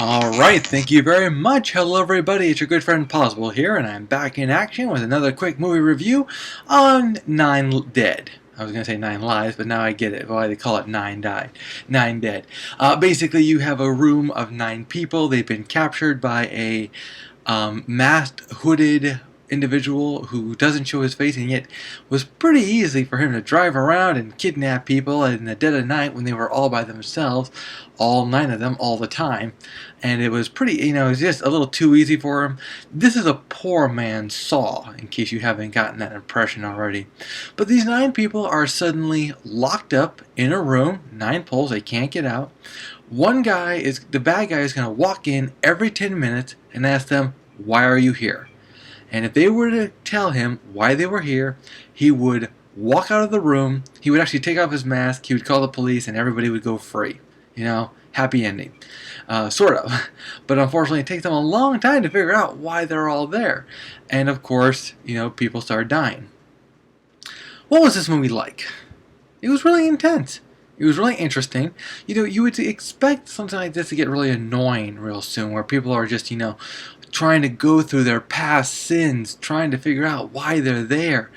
Alright, thank you very much. Hello everybody, it's your good friend Pozzible here, and I'm back in action with another quick movie review on 9 Dead. I was going to say 9 Lives, but now I get it. Why they call it 9 Died. 9 Dead. Basically, you have a room of 9 people. They've been captured by a masked, hooded individual who doesn't show his face, and yet was pretty easy for him to drive around and kidnap people in the dead of night when they were all by themselves, all 9 of them, all the time. And it was pretty, it was just a little too easy for him. This is a poor man's Saw, in case you haven't gotten that impression already. But these 9 people are suddenly locked up in a room, 9 poles, they can't get out. The bad guy is going to walk in every 10 minutes and ask them, "Why are you here?" And if they were to tell him why they were here, he would walk out of the room, he would actually take off his mask, he would call the police, and everybody would go free. Happy ending. Sort of. But unfortunately, it takes them a long time to figure out why they're all there. And of course, people start dying. What was this movie like? It was really intense. It was really interesting. You would expect something like this to get really annoying real soon, where people are just, trying to go through their past sins, trying to figure out why they're there.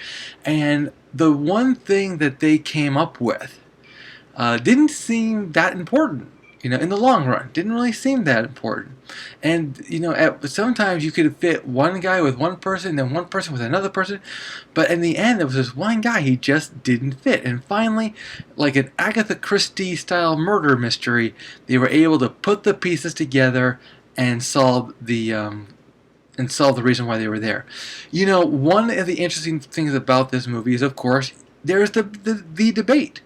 And the one thing that they came up with didn't seem that important. In the long run, didn't really seem that important. And, sometimes you could fit one guy with one person, then one person with another person, but in the end, there was this one guy, he just didn't fit. And finally, like an Agatha Christie style murder mystery, they were able to put the pieces together and solve the reason why they were there. One of the interesting things about this movie is, of course, there's the debate.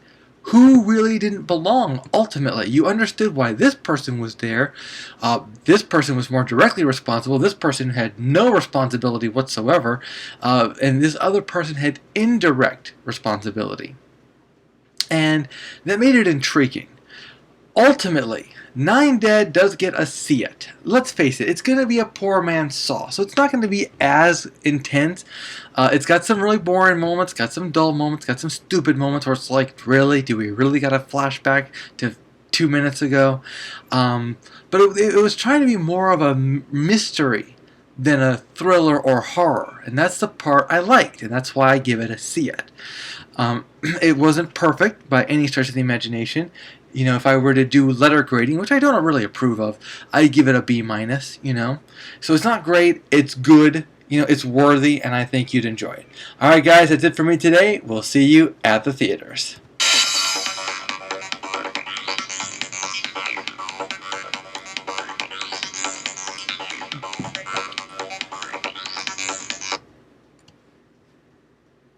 Who really didn't belong, ultimately? You understood why this person was there. This person was more directly responsible. This person had no responsibility whatsoever. And this other person had indirect responsibility. And that made it intriguing. Ultimately, 9 Dead does get a see it. Let's face it, it's going to be a poor man's Saw, so it's not going to be as intense. It's got some really boring moments, got some dull moments, got some stupid moments where it's like, really? Do we really got a flashback to 2 minutes ago? But it was trying to be more of a mystery than a thriller or horror, and that's the part I liked, and that's why I give it a see it. It wasn't perfect by any stretch of the imagination. If I were to do letter grading, which I don't really approve of, I'd give it a B-. So it's not great, it's good, it's worthy, and I think you'd enjoy it. Alright guys, that's it for me today. We'll see you at the theaters.